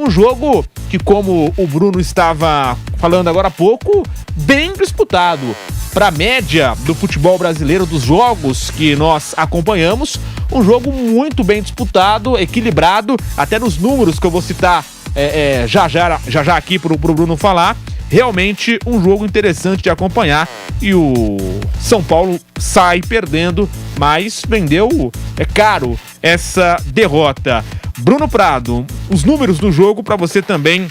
Um jogo que, como o Bruno estava falando agora há pouco, bem disputado. Para a média do futebol brasileiro, dos jogos que nós acompanhamos, um jogo muito bem disputado, equilibrado, até nos números que eu vou citar já aqui pro Bruno falar. Realmente um jogo interessante de acompanhar e o São Paulo sai perdendo, mas vendeu caro essa derrota. Bruno Prado, os números do jogo para você também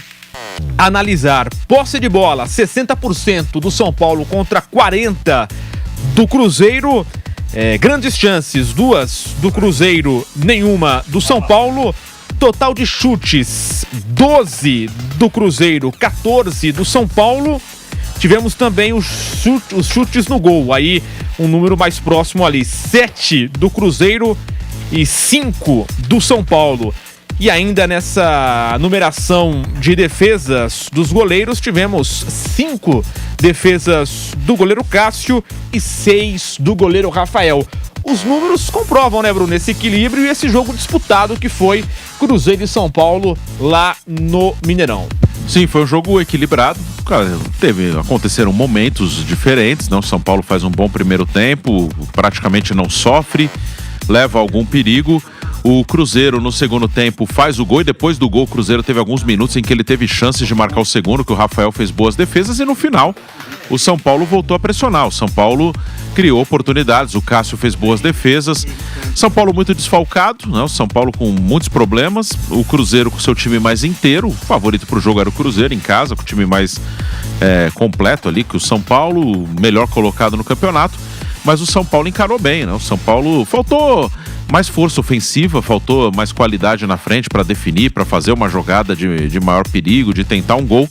analisar. Posse de bola, 60% do São Paulo contra 40% do Cruzeiro. Grandes chances, 2 do Cruzeiro, nenhuma do São Paulo. Total de chutes, 12 do Cruzeiro, 14 do São Paulo. Tivemos também os chutes no gol, aí um número mais próximo ali, 7 do Cruzeiro e 5 do São Paulo. E ainda nessa numeração de defesas dos goleiros, tivemos 5 defesas do goleiro Cássio e 6 do goleiro Rafael. Os números comprovam, né, Bruno, esse equilíbrio e esse jogo disputado que foi Cruzeiro e São Paulo lá no Mineirão. Sim, foi um jogo equilibrado. Aconteceram momentos diferentes, né? O São Paulo faz um bom primeiro tempo, praticamente não sofre, leva algum perigo. O Cruzeiro no segundo tempo faz o gol e depois do gol o Cruzeiro teve alguns minutos em que ele teve chances de marcar o segundo, que o Rafael fez boas defesas e no final o São Paulo voltou a pressionar. O São Paulo criou oportunidades, o Cássio fez boas defesas. São Paulo muito desfalcado, né? O São Paulo com muitos problemas. O Cruzeiro com seu time mais inteiro. O favorito para o jogo era o Cruzeiro em casa, com o time mais completo ali que o São Paulo, melhor colocado no campeonato. Mas o São Paulo encarou bem, né? O São Paulo faltou mais força ofensiva, faltou mais qualidade na frente para definir, para fazer uma jogada de maior perigo, de tentar um gol.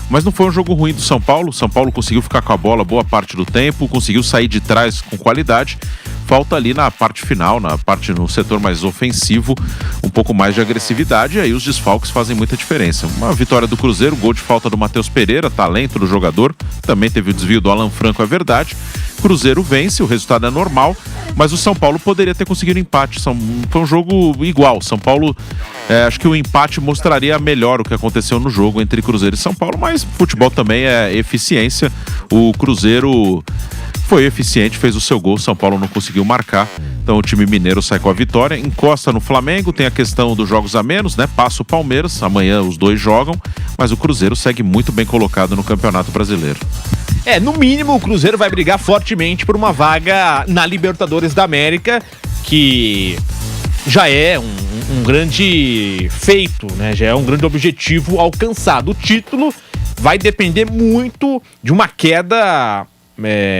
Mas não foi um jogo ruim do São Paulo. O São Paulo conseguiu ficar com a bola boa parte do tempo, conseguiu sair de trás com qualidade. Falta ali na parte final, no setor mais ofensivo, um pouco mais de agressividade, e aí os desfalques fazem muita diferença. Uma vitória do Cruzeiro, gol de falta do Matheus Pereira, talento do jogador, também teve o desvio do Alan Franco, é verdade. Cruzeiro vence, o resultado é normal, mas o São Paulo poderia ter conseguido empate. Foi um jogo igual. São Paulo, acho que o empate mostraria melhor o que aconteceu no jogo entre Cruzeiro e São Paulo, mas futebol também é eficiência. O Cruzeiro foi eficiente, fez o seu gol, São Paulo não conseguiu marcar, então o time mineiro sai com a vitória, encosta no Flamengo, tem a questão dos jogos a menos, né? Passa o Palmeiras, amanhã os dois jogam, mas o Cruzeiro segue muito bem colocado no Campeonato Brasileiro. No mínimo o Cruzeiro vai brigar fortemente por uma vaga na Libertadores da América, que já é um grande feito, né? Já é um grande objetivo alcançado. O título vai depender muito de uma queda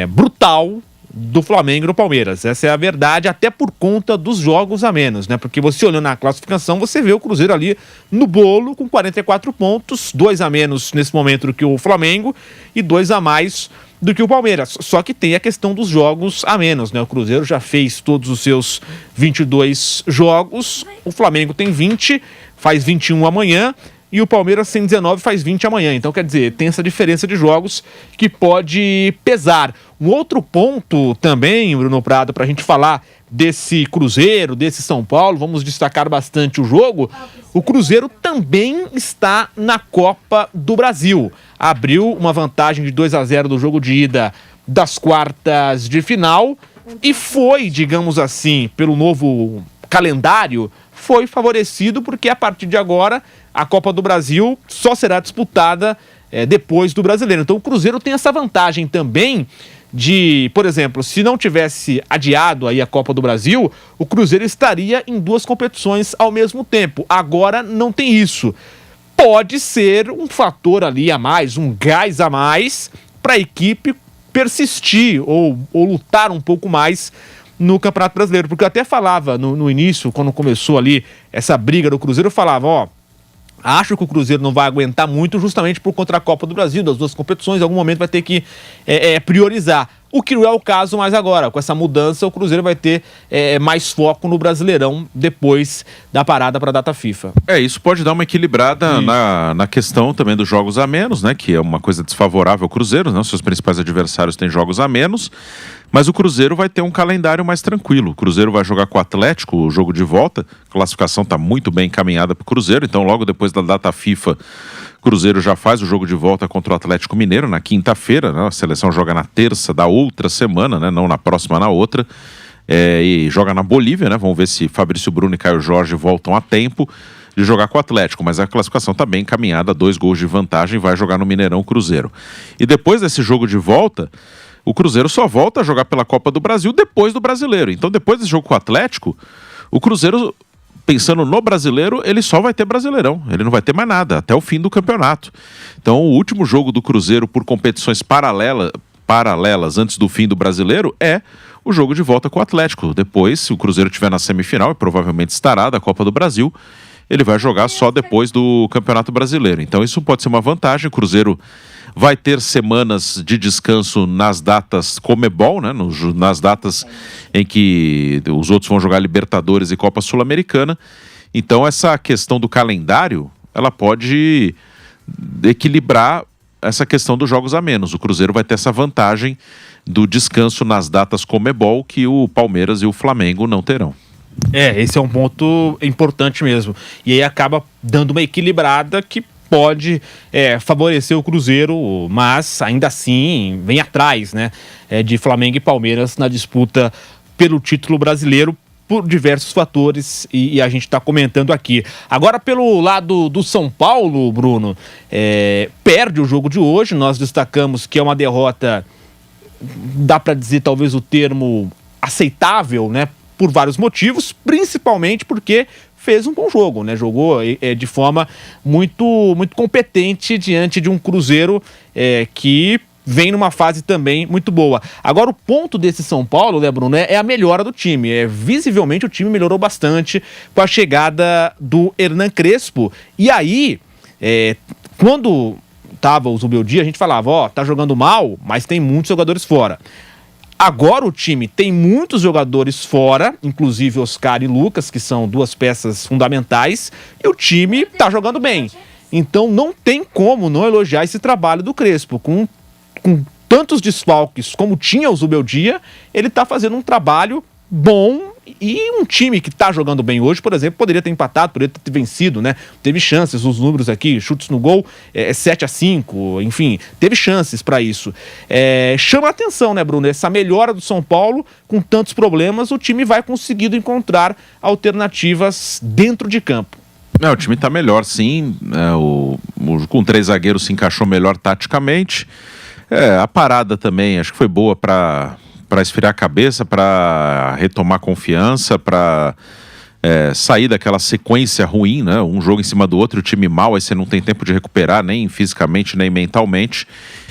brutal do Flamengo e do Palmeiras. Essa é a verdade, até por conta dos jogos a menos, né? Porque você olhando na classificação, você vê o Cruzeiro ali no bolo com 44 pontos, 2 a menos nesse momento do que o Flamengo e 2 a mais do que o Palmeiras. Só que tem a questão dos jogos a menos, né? O Cruzeiro já fez todos os seus 22 jogos, o Flamengo tem 20, faz 21 amanhã, e o Palmeiras tem 19, faz 20 amanhã. Então, quer dizer, tem essa diferença de jogos que pode pesar. Um outro ponto também, Bruno Prado, para a gente falar desse Cruzeiro, desse São Paulo, vamos destacar bastante o jogo. O Cruzeiro também está na Copa do Brasil. Abriu uma vantagem de 2-0 do jogo de ida das quartas de final e foi, digamos assim, pelo novo calendário, foi favorecido porque a partir de agora a Copa do Brasil só será disputada depois do Brasileiro. Então o Cruzeiro tem essa vantagem também de, por exemplo, se não tivesse adiado aí a Copa do Brasil, o Cruzeiro estaria em 2 competições ao mesmo tempo. Agora não tem isso. Pode ser um fator ali a mais, um gás a mais para a equipe persistir ou lutar um pouco mais no Campeonato Brasileiro. Porque eu até falava no início, quando começou ali essa briga do Cruzeiro, eu falava, acho que o Cruzeiro não vai aguentar muito justamente por contra a Copa do Brasil, das 2 competições, em algum momento vai ter que priorizar. O que não é o caso mais agora. Com essa mudança, o Cruzeiro vai ter mais foco no Brasileirão depois da parada para a data FIFA. Isso pode dar uma equilibrada na questão também dos jogos a menos, né? Que é uma coisa desfavorável ao Cruzeiro, né? Seus principais adversários têm jogos a menos, mas o Cruzeiro vai ter um calendário mais tranquilo. O Cruzeiro vai jogar com o Atlético, o jogo de volta. A classificação está muito bem encaminhada para o Cruzeiro, então logo depois da data FIFA, o Cruzeiro já faz o jogo de volta contra o Atlético Mineiro na quinta-feira, né? A seleção joga na terça da outra semana, né? Não na próxima, na outra. E joga na Bolívia, né? Vamos ver se Fabrício Bruno e Caio Jorge voltam a tempo de jogar com o Atlético, mas a classificação está bem encaminhada, 2 gols de vantagem, vai jogar no Mineirão Cruzeiro. E depois desse jogo de volta, o Cruzeiro só volta a jogar pela Copa do Brasil depois do Brasileiro. Então depois desse jogo com o Atlético, o Cruzeiro, pensando no Brasileiro, ele só vai ter Brasileirão, ele não vai ter mais nada, até o fim do campeonato. Então o último jogo do Cruzeiro por competições paralelas antes do fim do Brasileiro é o jogo de volta com o Atlético. Depois, se o Cruzeiro estiver na semifinal, e provavelmente estará, da Copa do Brasil, ele vai jogar só depois do Campeonato Brasileiro. Então isso pode ser uma vantagem. O Cruzeiro vai ter semanas de descanso nas datas Comebol, né? Nas datas em que os outros vão jogar Libertadores e Copa Sul-Americana. Então essa questão do calendário, ela pode equilibrar essa questão dos jogos a menos. O Cruzeiro vai ter essa vantagem do descanso nas datas Comebol que o Palmeiras e o Flamengo não terão. Esse é um ponto importante mesmo. E aí acaba dando uma equilibrada que pode favorecer o Cruzeiro, mas ainda assim vem atrás, né, de Flamengo e Palmeiras na disputa pelo título brasileiro por diversos fatores e a gente está comentando aqui. Agora pelo lado do São Paulo, Bruno, perde o jogo de hoje, nós destacamos que é uma derrota, dá para dizer talvez o termo aceitável, né, por vários motivos, principalmente porque fez um bom jogo, né? Jogou de forma muito, muito competente diante de um Cruzeiro que vem numa fase também muito boa. Agora, o ponto desse São Paulo, né, Bruno, é a melhora do time. Visivelmente o time melhorou bastante com a chegada do Hernan Crespo. E aí, quando tava o Zubeldia, a gente falava, tá jogando mal, mas tem muitos jogadores fora. Agora o time tem muitos jogadores fora, inclusive Oscar e Lucas, que são 2 peças fundamentais, e o time tá jogando bem. Então não tem como não elogiar esse trabalho do Crespo. Com tantos desfalques como tinha o Zubeldia, ele tá fazendo um trabalho bom. E um time que tá jogando bem hoje, por exemplo, poderia ter empatado, poderia ter vencido, né? Teve chances, os números aqui, chutes no gol, 7-5, enfim, teve chances para isso. Chama a atenção, né, Bruno? Essa melhora do São Paulo, com tantos problemas, o time vai conseguindo encontrar alternativas dentro de campo. O time tá melhor, sim. Com 3 zagueiros se encaixou melhor taticamente. A parada também, acho que foi boa para esfriar a cabeça, para retomar confiança, para sair daquela sequência ruim, né? Um jogo em cima do outro, o time mal, aí você não tem tempo de recuperar, nem fisicamente, nem mentalmente.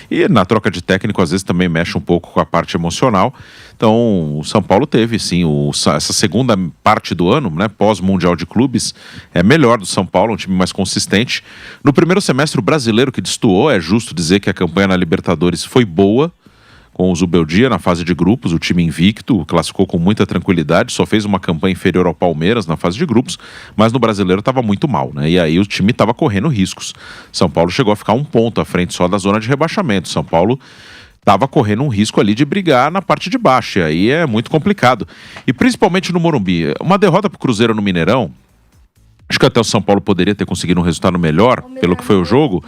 E na troca de técnico, às vezes, também mexe um pouco com a parte emocional. Então, o São Paulo teve, sim, essa segunda parte do ano, né, pós-Mundial de Clubes, é melhor do São Paulo, um time mais consistente. No primeiro semestre, o brasileiro que destoou, é justo dizer que a campanha na Libertadores foi boa, com o Zubeldia na fase de grupos, o time invicto, classificou com muita tranquilidade, só fez uma campanha inferior ao Palmeiras na fase de grupos, mas no brasileiro estava muito mal, né? E aí o time estava correndo riscos. São Paulo chegou a ficar 1 ponto à frente só da zona de rebaixamento. São Paulo estava correndo um risco ali de brigar na parte de baixo, e aí é muito complicado. E principalmente no Morumbi. Uma derrota para o Cruzeiro no Mineirão, acho que até o São Paulo poderia ter conseguido um resultado melhor, pelo que foi o jogo,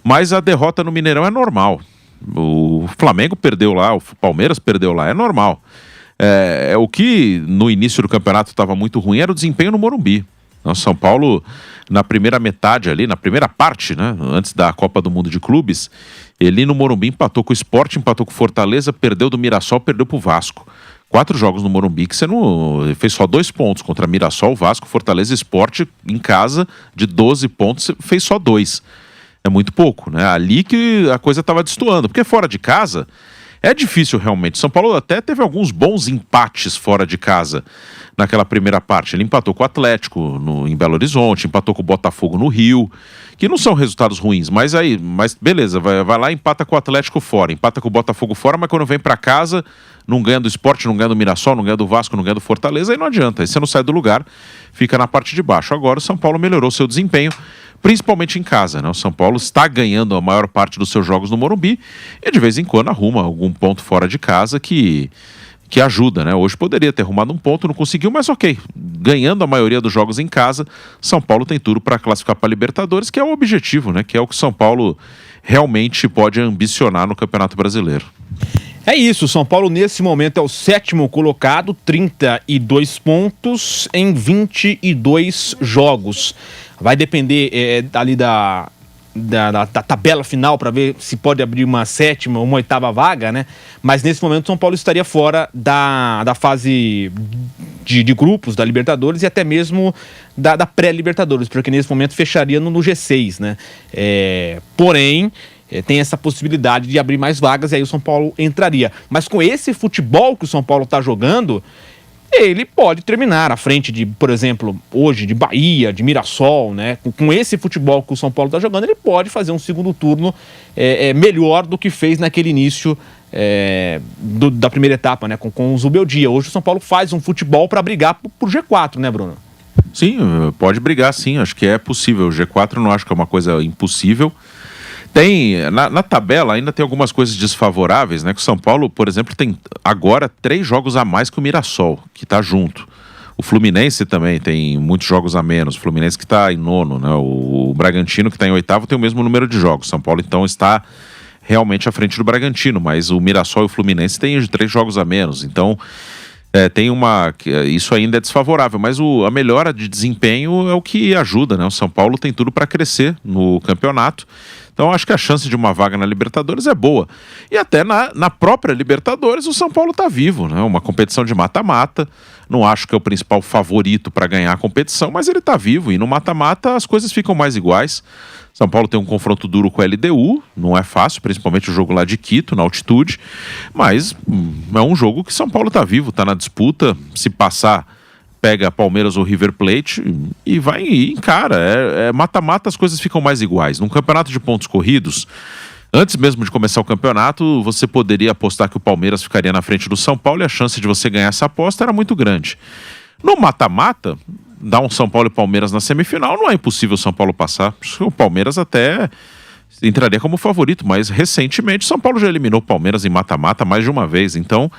mas a derrota no Mineirão é normal. O Flamengo perdeu lá, o Palmeiras perdeu lá, é normal. O que no início do campeonato estava muito ruim era o desempenho no Morumbi. O São Paulo, na primeira metade ali, na primeira parte, né, antes da Copa do Mundo de Clubes, ele no Morumbi empatou com o Sport, empatou com o Fortaleza, perdeu do Mirassol, perdeu pro Vasco. 4 jogos no Morumbi que você não fez só 2 pontos contra Mirassol, Vasco, Fortaleza e Sport em casa, de 12 pontos, você fez só 2. É muito pouco, né? Ali que a coisa estava destoando, porque fora de casa É difícil realmente. São Paulo até teve alguns bons empates fora de casa naquela primeira parte. Ele empatou com o Atlético em Belo Horizonte, empatou com o Botafogo no Rio, que não são resultados ruins, mas beleza, vai lá e empata com o Atlético fora, empata com o Botafogo fora, mas quando vem pra casa, não ganha do Sport, não ganha do Mirassol, não ganha do Vasco, não ganha do Fortaleza, aí não adianta, aí você não sai do lugar, fica na parte de baixo. Agora o São Paulo melhorou seu desempenho, principalmente em casa, né? O São Paulo está ganhando a maior parte dos seus jogos no Morumbi e de vez em quando arruma algum ponto fora de casa que ajuda, né? Hoje poderia ter arrumado um ponto, não conseguiu, mas ok. Ganhando a maioria dos jogos em casa, São Paulo tem tudo para classificar para a Libertadores, que é o objetivo, né? Que é o que São Paulo realmente pode ambicionar no Campeonato Brasileiro. É isso, São Paulo nesse momento é o 7º colocado, 32 pontos em 22 jogos. Vai depender ali da tabela final para ver se pode abrir uma 7ª ou uma 8ª vaga, né? Mas nesse momento o São Paulo estaria fora da fase de grupos da Libertadores e até mesmo da pré-Libertadores, porque nesse momento fecharia no G6, né? Porém, tem essa possibilidade de abrir mais vagas e aí o São Paulo entraria. Mas com esse futebol que o São Paulo está jogando, ele pode terminar à frente de, por exemplo, hoje de Bahia, de Mirassol, né? Com esse futebol que o São Paulo está jogando, ele pode fazer um segundo turno melhor do que fez naquele início da primeira etapa, né? Com o Zubeldia. Hoje o São Paulo faz um futebol para brigar por G4, né, Bruno? Sim, pode brigar sim, acho que é possível. O G4 não acho que é uma coisa impossível. Na tabela ainda tem algumas coisas desfavoráveis, né? Que o São Paulo, por exemplo, tem agora 3 jogos a mais que o Mirassol, que está junto. O Fluminense também tem muitos jogos a menos. O Fluminense que está em 9º, né? O Bragantino que está em 8º tem o mesmo número de jogos. São Paulo então está realmente à frente do Bragantino, mas o Mirassol e o Fluminense têm 3 jogos a menos. Então isso ainda é desfavorável, mas a melhora de desempenho é o que ajuda, né? O São Paulo tem tudo para crescer no campeonato. Então acho que a chance de uma vaga na Libertadores é boa. E até na própria Libertadores o São Paulo está vivo, né? Uma competição de mata-mata. Não acho que é o principal favorito para ganhar a competição, mas ele está vivo. E no mata-mata as coisas ficam mais iguais. São Paulo tem um confronto duro com a LDU, não é fácil, principalmente o jogo lá de Quito, na altitude. Mas é um jogo que São Paulo está vivo, está na disputa. Se passar, pega Palmeiras ou River Plate e vai e encara. Mata-mata, as coisas ficam mais iguais. Num campeonato de pontos corridos, antes mesmo de começar o campeonato, você poderia apostar que o Palmeiras ficaria na frente do São Paulo e a chance de você ganhar essa aposta era muito grande. No mata-mata, dar um São Paulo e Palmeiras na semifinal, não é impossível o São Paulo passar. O Palmeiras até entraria como favorito, mas recentemente o São Paulo já eliminou o Palmeiras em mata-mata mais de uma vez, então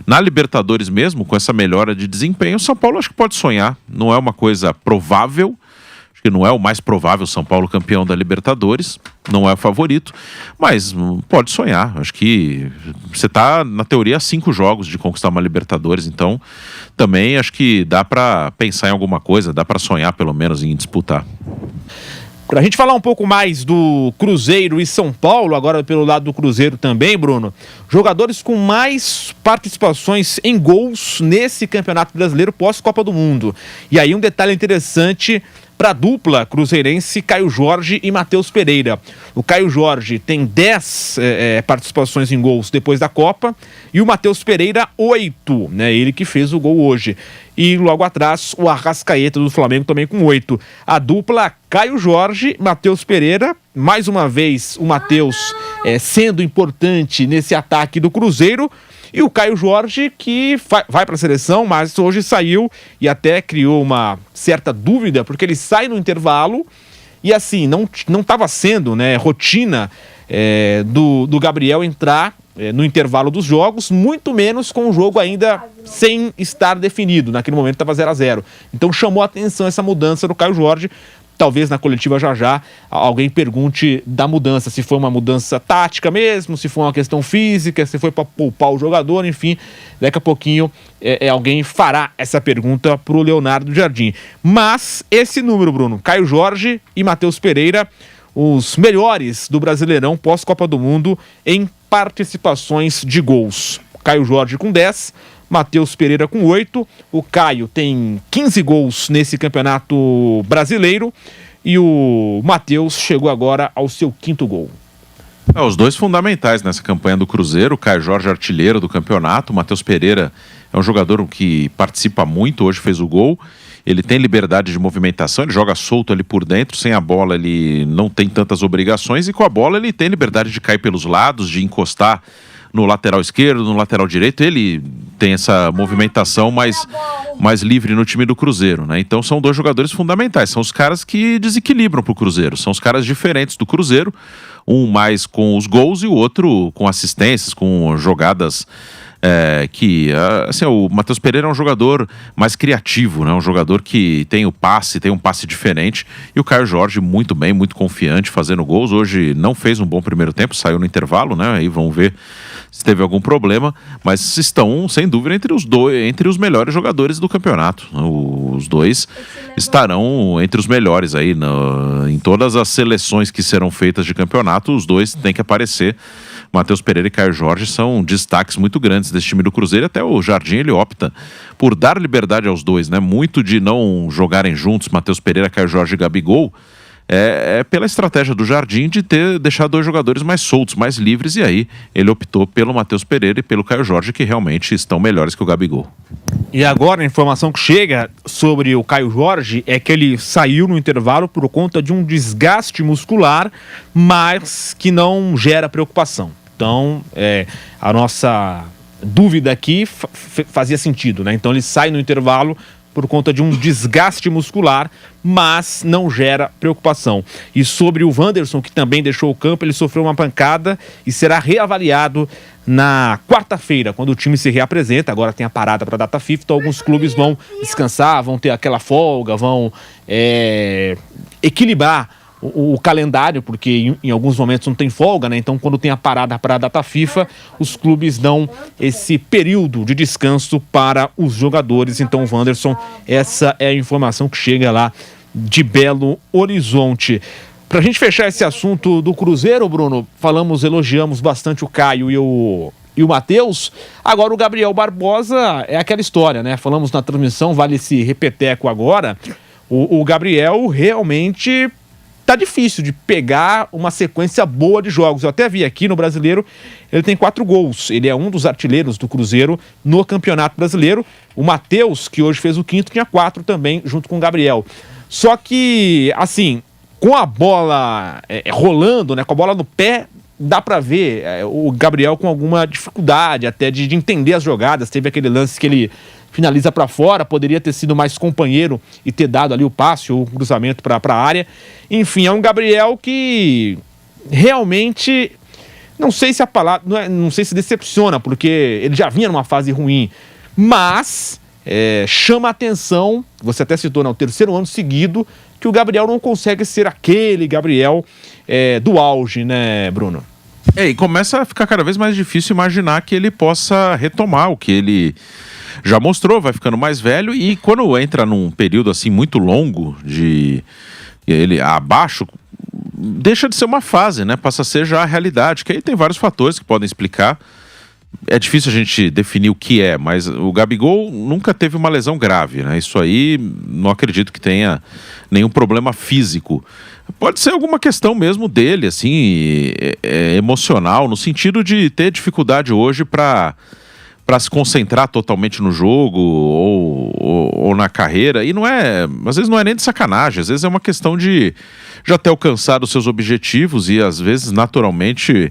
na Libertadores mesmo, com essa melhora de desempenho, o São Paulo acho que pode sonhar. Não é uma coisa provável, acho que não é o mais provável São Paulo campeão da Libertadores, não é o favorito, mas pode sonhar. Acho que você está, na teoria, a 5 jogos de conquistar uma Libertadores, então também acho que dá para pensar em alguma coisa, dá para sonhar pelo menos em disputar. Para a gente falar um pouco mais do Cruzeiro e São Paulo, agora pelo lado do Cruzeiro também, Bruno, jogadores com mais participações em gols nesse Campeonato Brasileiro pós-Copa do Mundo. E aí um detalhe interessante para a dupla cruzeirense Caio Jorge e Matheus Pereira. O Caio Jorge tem 10 participações em gols depois da Copa e o Matheus Pereira 8, né? Ele que fez o gol hoje. E logo atrás o Arrascaeta do Flamengo também com 8. A dupla Caio Jorge, Matheus Pereira, mais uma vez o Matheus sendo importante nesse ataque do Cruzeiro. E o Caio Jorge que vai para a seleção, mas hoje saiu e até criou uma certa dúvida, porque ele sai no intervalo e assim, não estava sendo, né, rotina do Gabriel entrar no intervalo dos jogos, muito menos com o jogo ainda sem estar definido. Naquele momento estava 0-0. Então chamou a atenção essa mudança do Caio Jorge. Talvez na coletiva já alguém pergunte da mudança, se foi uma mudança tática mesmo, se foi uma questão física, se foi para poupar o jogador, enfim, daqui a pouquinho alguém fará essa pergunta para o Leonardo Jardim. Mas esse número, Bruno, Caio Jorge e Matheus Pereira, os melhores do Brasileirão pós-Copa do Mundo em participações de gols. Caio Jorge com 10, Matheus Pereira com 8, o Caio tem 15 gols nesse Campeonato Brasileiro e o Matheus chegou agora ao seu 5º gol. Os dois fundamentais nessa campanha do Cruzeiro, o Caio Jorge, artilheiro do campeonato, o Matheus Pereira é um jogador que participa muito, hoje fez o gol, ele tem liberdade de movimentação, ele joga solto ali por dentro, sem a bola ele não tem tantas obrigações, e com a bola ele tem liberdade de cair pelos lados, de encostar no lateral esquerdo, no lateral direito, ele tem essa movimentação mais livre no time do Cruzeiro, né? Então são dois jogadores fundamentais, são os caras que desequilibram pro Cruzeiro, são os caras diferentes do Cruzeiro, um mais com os gols e o outro com assistências, com jogadas assim, o Matheus Pereira é um jogador mais criativo, né? Um jogador que tem um passe diferente, e o Caio Jorge muito bem, muito confiante, fazendo gols. Hoje não fez um bom primeiro tempo, saiu no intervalo, né? Aí vamos ver se teve algum problema, mas estão sem dúvida entre os melhores jogadores do campeonato. Os dois estarão entre os melhores aí em todas as seleções que serão feitas de campeonato. Os dois têm que aparecer. Matheus Pereira e Caio Jorge são destaques muito grandes desse time do Cruzeiro. Até o Jardim, ele opta por dar liberdade aos dois, né? Muito de não jogarem juntos, Matheus Pereira, Caio Jorge e Gabigol, é pela estratégia do Jardim de ter deixado dois jogadores mais soltos, mais livres, e aí ele optou pelo Matheus Pereira e pelo Caio Jorge, que realmente estão melhores que o Gabigol. E agora a informação que chega sobre o Caio Jorge é que ele saiu no intervalo por conta de um desgaste muscular, mas que não gera preocupação. Então, a nossa dúvida aqui fazia sentido, né? Então ele sai no intervalo por conta de um desgaste muscular, mas não gera preocupação. E sobre o Wanderson, que também deixou o campo, ele sofreu uma pancada e será reavaliado na quarta-feira, quando o time se reapresenta. Agora tem a parada para a data FIFA, então alguns clubes vão descansar, vão ter aquela folga, vão equilibrar o calendário, porque em alguns momentos não tem folga, né? Então, quando tem a parada para a data FIFA, os clubes dão esse período de descanso para os jogadores. Então, Wanderson, essa é a informação que chega lá de Belo Horizonte. Pra gente fechar esse assunto do Cruzeiro, Bruno, elogiamos bastante o Caio e o Matheus. Agora o Gabriel Barbosa é aquela história, né? Falamos na transmissão, vale esse repeteco agora. O Gabriel realmente tá difícil de pegar uma sequência boa de jogos. Eu até vi aqui no Brasileiro, ele tem 4 gols. Ele é um dos artilheiros do Cruzeiro no Campeonato Brasileiro. O Matheus, que hoje fez o 5º, tinha 4 também, junto com o Gabriel. Só que, assim, com a bola rolando, né, com a bola no pé, dá pra ver o Gabriel com alguma dificuldade até de entender as jogadas. Teve aquele lance que ele finaliza para fora, poderia ter sido mais companheiro e ter dado ali o passe ou o cruzamento para a área. Enfim, é um Gabriel que realmente, não sei se a palavra, não sei se decepciona, porque ele já vinha numa fase ruim, mas chama a atenção, você até citou, né, o 3º ano seguido, que o Gabriel não consegue ser aquele Gabriel do auge, né, Bruno? E começa a ficar cada vez mais difícil imaginar que ele possa retomar o que ele já mostrou, vai ficando mais velho, e quando entra num período assim muito longo de ele abaixo, deixa de ser uma fase, né? Passa a ser já a realidade, que aí tem vários fatores que podem explicar. É difícil a gente definir o que é, mas o Gabigol nunca teve uma lesão grave, né? Isso aí não acredito que tenha nenhum problema físico. Pode ser alguma questão mesmo dele, assim, emocional, no sentido de ter dificuldade hoje para se concentrar totalmente no jogo ou na carreira. E às vezes não é nem de sacanagem, às vezes é uma questão de já ter alcançado os seus objetivos, e às vezes naturalmente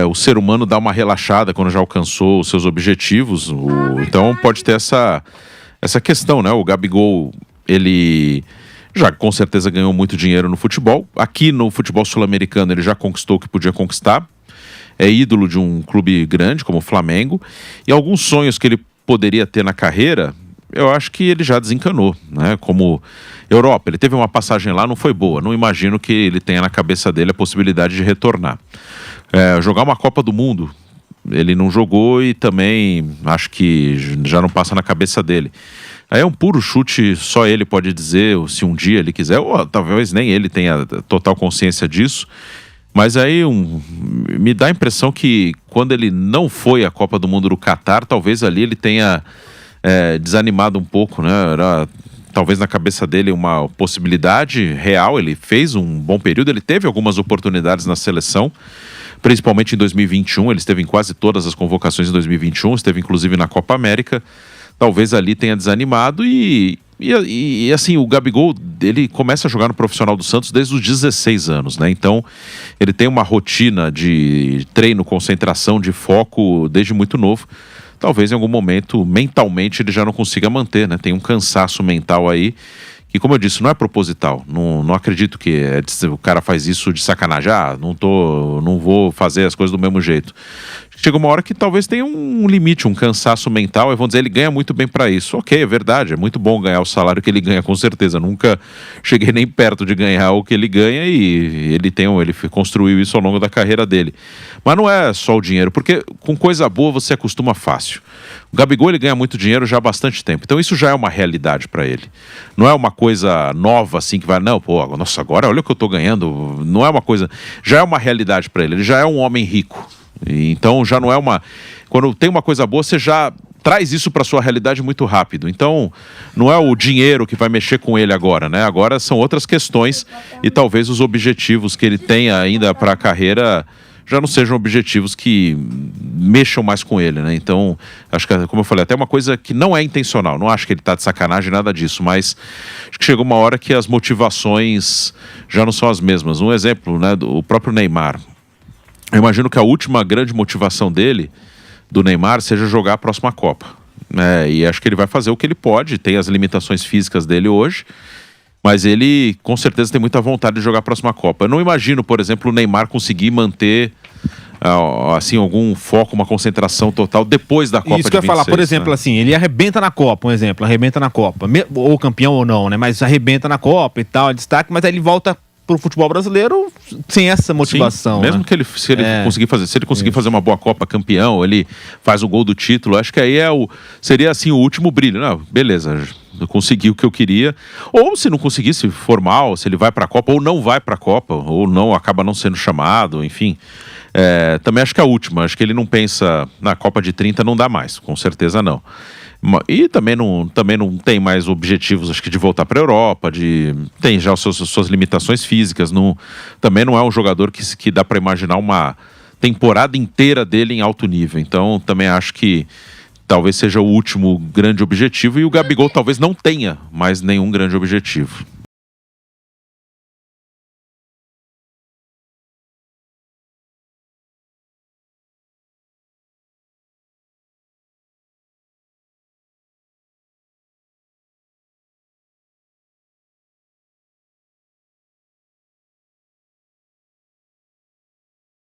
o ser humano dá uma relaxada quando já alcançou os seus objetivos. Então pode ter essa questão, né? O Gabigol, ele já com certeza ganhou muito dinheiro no futebol. Aqui no futebol sul-americano ele já conquistou o que podia conquistar. É ídolo de um clube grande como o Flamengo, e alguns sonhos que ele poderia ter na carreira, eu acho que ele já desencanou, né? Como Europa, ele teve uma passagem lá, não foi boa, não imagino que ele tenha na cabeça dele a possibilidade de retornar. Jogar uma Copa do Mundo, ele não jogou, e também acho que já não passa na cabeça dele. Aí é um puro chute, só ele pode dizer, se um dia ele quiser, ou talvez nem ele tenha total consciência disso. Mas aí me dá a impressão que quando ele não foi à Copa do Mundo do Catar, talvez ali ele tenha desanimado um pouco, né? talvez na cabeça dele uma possibilidade real. Ele fez um bom período, ele teve algumas oportunidades na seleção, principalmente em 2021, ele esteve em quase todas as convocações em 2021, esteve inclusive na Copa América. Talvez ali tenha desanimado e assim, o Gabigol, ele começa a jogar no profissional do Santos desde os 16 anos, né? Então, ele tem uma rotina de treino, concentração, de foco desde muito novo. Talvez em algum momento, mentalmente, ele já não consiga manter, né? Tem um cansaço mental aí, que, como eu disse, não é proposital. Não acredito que o cara faz isso de sacanagem. Não vou fazer as coisas do mesmo jeito. Chega uma hora que talvez tenha um limite, um cansaço mental, e vão dizer, ele ganha muito bem para isso. Ok, é verdade, é muito bom ganhar o salário que ele ganha, com certeza. Nunca cheguei nem perto de ganhar o que ele ganha, e ele construiu isso ao longo da carreira dele. Mas não é só o dinheiro, porque com coisa boa você acostuma fácil. O Gabigol, ele ganha muito dinheiro já há bastante tempo, então isso já é uma realidade para ele. Não é uma coisa nova assim que vai, não, pô, nossa, agora olha o que eu tô ganhando. Não é uma coisa, já é uma realidade para ele já é um homem rico. Então já não é uma... Quando tem uma coisa boa, você já traz isso para sua realidade muito rápido. Então não é o dinheiro que vai mexer com ele agora, né? Agora são outras questões, e talvez os objetivos que ele tenha ainda para a carreira já não sejam objetivos que mexam mais com ele, né? Então, acho que, como eu falei, até uma coisa que não é intencional. Não acho que ele tá de sacanagem, nada disso, mas acho que chegou uma hora que as motivações já não são as mesmas. Um exemplo, né, do próprio Neymar. Eu imagino que a última grande motivação dele, do Neymar, seja jogar a próxima Copa. E acho que ele vai fazer o que ele pode, tem as limitações físicas dele hoje, mas ele com certeza tem muita vontade de jogar a próxima Copa. Eu não imagino, por exemplo, o Neymar conseguir manter assim, algum foco, uma concentração total depois da Copa. Isso que eu ia falar, por exemplo, né? assim, ele arrebenta na Copa, um exemplo, arrebenta na Copa, ou campeão ou não, né? Mas arrebenta na Copa e tal, destaque, mas aí ele volta pro futebol brasileiro sem essa motivação. Sim, mesmo, né? que ele, se ele conseguir fazer uma boa Copa, campeão, ele faz o gol do título, acho que aí seria assim o último brilho. Não, beleza, eu consegui o que eu queria. Ou se não conseguir, se for mal, se ele vai pra Copa ou não vai pra Copa, ou não, acaba não sendo chamado, enfim. Também acho que é a última, acho que ele não pensa na Copa de 30, não dá mais, com certeza não. E também não tem mais objetivos, acho que, de voltar para a Europa, tem já suas limitações físicas. Também não é um jogador que dá para imaginar uma temporada inteira dele em alto nível. Então também acho que talvez seja o último grande objetivo, e o Gabigol talvez não tenha mais nenhum grande objetivo.